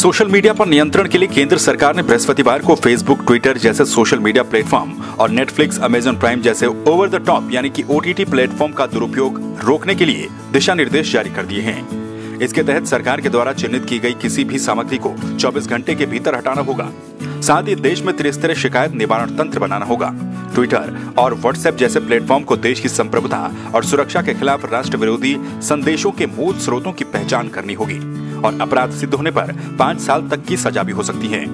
Social media पर नियंत्रण के लिए केंद्र सरकार ने बृहस्पतिवार को फेसबुक, ट्विटर जैसे सोशल मीडिया प्लेटफॉर्म और नेटफ्लिक्स, अमेजन प्राइम जैसे ओवर द टॉप यानी कि ओटीटी प्लेटफॉर्म का दुरुपयोग रोकने के लिए दिशा निर्देश जारी कर दिए हैं। इसके तहत सरकार के द्वारा चिन्हित की गई किसी भी सामग्री को 24 घंटे के भीतर हटाना होगा। साथ ही देश में त्रिस्तरीय शिकायत निवारण तंत्र बनाना होगा। ट्विटर और व्हाट्सएप जैसे प्लेटफॉर्म को देश की संप्रभुता और सुरक्षा के खिलाफ राष्ट्र विरोधी संदेशों के मूल स्रोतों की पहचान करनी होगी और अपराध सिद्ध होने पर 5 साल तक की सजा भी हो सकती है।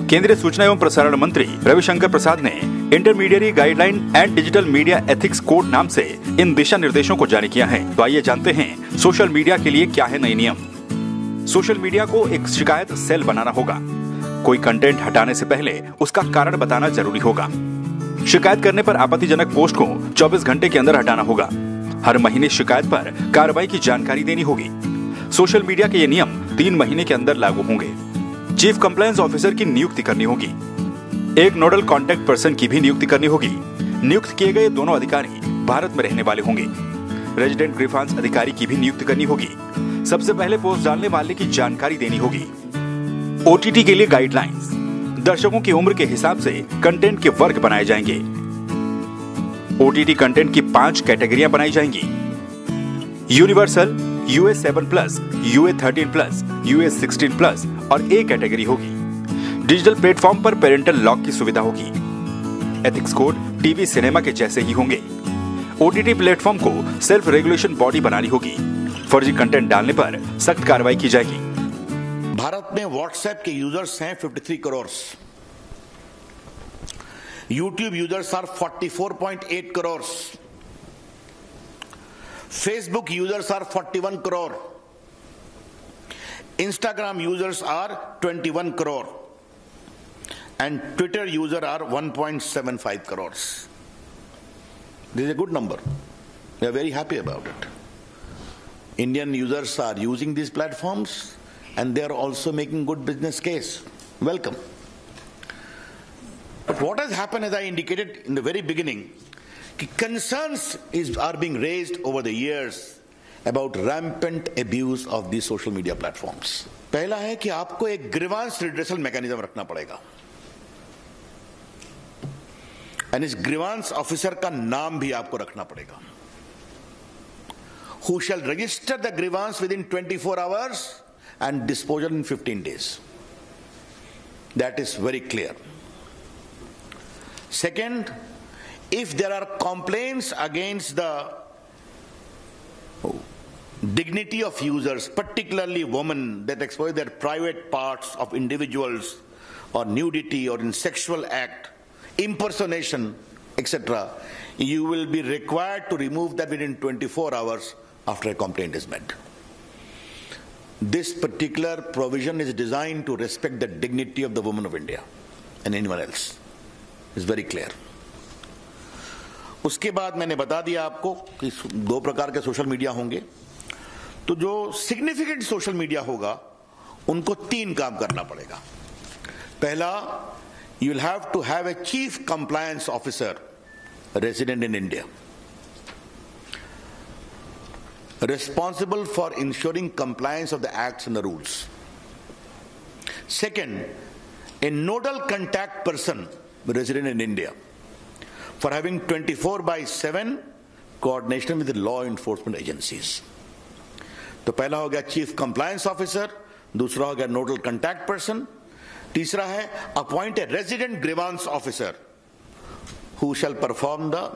केंद्रीय सूचना एवं प्रसारण मंत्री रविशंकर प्रसाद ने intermediate guideline and digital media ethics code नाम से इन दिशा निर्देशों को जारी किया है। तो आइए जानते हैं सोशल मीडिया के लिए क्या है नए नियम। सोशल मीडिया को एक शिकायत सेल बनाना होगा। कोई कंटेंट हटाने से पहले उसका कारण बताना जरूरी होगा। शिकायत करने पर आपत्तिजनक पोस्ट को 24 घंटे के अंदर हटाना होगा। हर महीने शिकायत पर कार्रवाई की जानकारी देनी होगी। सोशल मीडिया के ये नियम 3 महीने के अंदर लागू होंगे। चीफ कंप्लायंस ऑफिसर की नियुक्ति करनी होगी। एक नोडल कॉन्टैक्ट पर्सन की भी नियुक्ति करनी होगी। नियुक्त किए गए दोनों अधिकारी भारत में रहने वाले होंगे। रेजिडेंट ग्रीवांस अधिकारी की भी नियुक्ति करनी होगी। सबसे पहले पोस्ट डालने वाले की जानकारी देनी होगी। ओटीटी के लिए गाइडलाइंस, दर्शकों की उम्र के हिसाब से कंटेंट के वर्ग बनाए जाएंगे। ओटीटी कंटेंट की 5 कैटेगरियां बनाई जाएंगी। यूनिवर्सल, US 7+, US 13+, US 16+ और A कैटेगरी होगी। डिजिटल प्लेटफॉर्म पर पेरेंटल लॉक की सुविधा होगी। एथिक्स कोड टीवी सिनेमा के जैसे ही होंगे। ओटीटी प्लेटफॉर्म को सेल्फ रेगुलेशन बॉडी बनानी होगी। फर्जी कंटेंट डालने पर सख्त कार्रवाई की जाएगी। भारत में व्हाट्सएप के यूजर्स हैं 53 crore. YouTube users are 44.8 crore. Facebook users are 41 crore. Instagram users are 21 crore. And Twitter users are 1.75 crores. This is a good number. We are very happy about it. Indian users are using these platforms and they are also making good business case. Welcome. But what has happened, as I indicated in the very beginning, concerns are being raised over the years about rampant abuse of these social media platforms. पहला है कि आपको एक grievance redressal mechanism रखना पड़ेगा, और इस grievance officer का नाम भी आपको रखना पड़ेगा, who shall register the grievance within 24 hours and disposal in 15 days. That is very clear. Second, if there are complaints against the dignity of users, particularly women, that expose their private parts of individuals or nudity or in sexual act, impersonation, etc., you will be required to remove that within 24 hours after a complaint is made. This particular provision is designed to respect the dignity of the women of India and anyone else. It's very clear. उसके बाद मैंने बता दिया आपको कि 2 प्रकार के social media होंगे। तो जो सिग्निफिकेंट सोशल मीडिया होगा उनको 3 काम करना पड़ेगा। पहला, you will have to have a chief compliance officer resident in India, responsible for ensuring compliance of the acts and the rules. Second, a nodal contact person resident in India for having 24/7 coordination with the law enforcement agencies. तो पहला हो गया chief compliance officer, दूसरा हो गया nodal contact person, तीसरा है appoint a resident grievance officer who shall perform the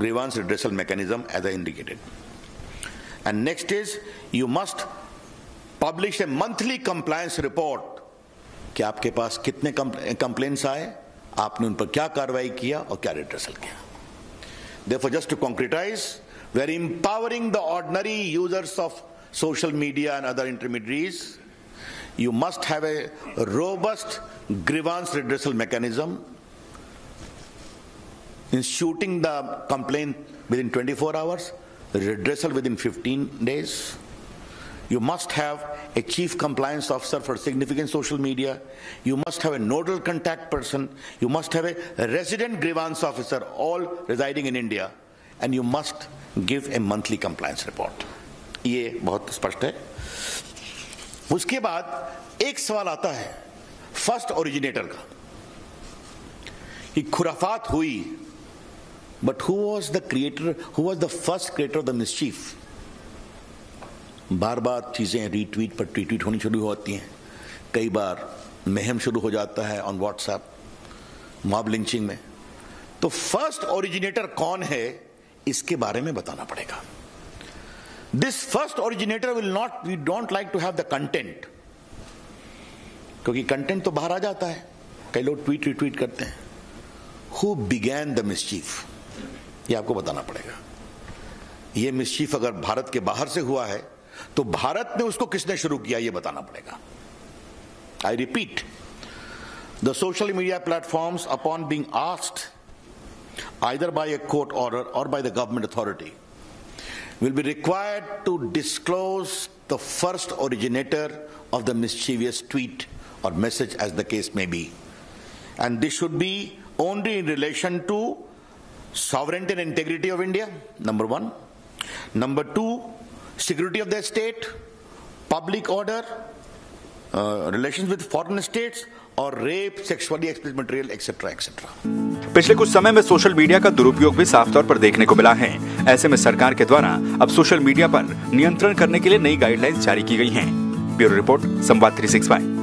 grievance redressal mechanism as I indicated. And next is, you must publish a monthly compliance report कि आपके पास कितने complaints आए, आपने उन पर क्या कार्रवाई किया और क्या रिड्रेसल किया. Therefore, just to concretize, we are empowering the ordinary users of social media and other intermediaries. You must have a robust grievance redressal mechanism, instituting the complaint within 24 hours, redressal within 15 days. You must have a chief compliance officer for significant social media. You must have a nodal contact person. You must have a resident grievance officer, all residing in India. And you must give a monthly compliance report. ये बहुत स्पष्ट है. उसके बाद एक सवाल आता है फर्स्ट ओरिजिनेटर का, कि खुराफात हुई, but who was the creator, who was the first creator of the mischief? बार बार चीजें रीट्वीट पर ट्वीट होनी शुरू होती हैं, कई बार महम शुरू हो जाता है ऑन व्हाट्सएप, मॉब लिंचिंग में। तो फर्स्ट ओरिजिनेटर कौन है, इसके बारे में बताना पड़ेगा। This first originator will not, we don't like to have the content, क्योंकि कंटेंट तो बाहर आ जाता है, कई लोग ट्वीट रिट्वीट करते हैं। हु बिगैन द मिसचीफ, ये आपको बताना पड़ेगा। ये मिसचीफ अगर भारत के बाहर से हुआ है तो भारत में उसको किसने शुरू किया, ये बताना पड़ेगा। I repeat, the social media platforms upon being asked either by a court order or by the government authority will be required to disclose the first originator of the mischievous tweet or message, as the case may be, and this should be only in relation to sovereignty and integrity of India, number one. Number two, security of the state, public order, relations with foreign states, और rape, sexually explicit material, etcetera etcetera. पिछले कुछ समय में social media का दुरुपयोग भी साफ तौर पर देखने को मिला है। ऐसे में सरकार के द्वारा अब सोशल मीडिया पर नियंत्रण करने के लिए नई गाइडलाइंस जारी की गई हैं। ब्यूरो रिपोर्ट, संवाद 365।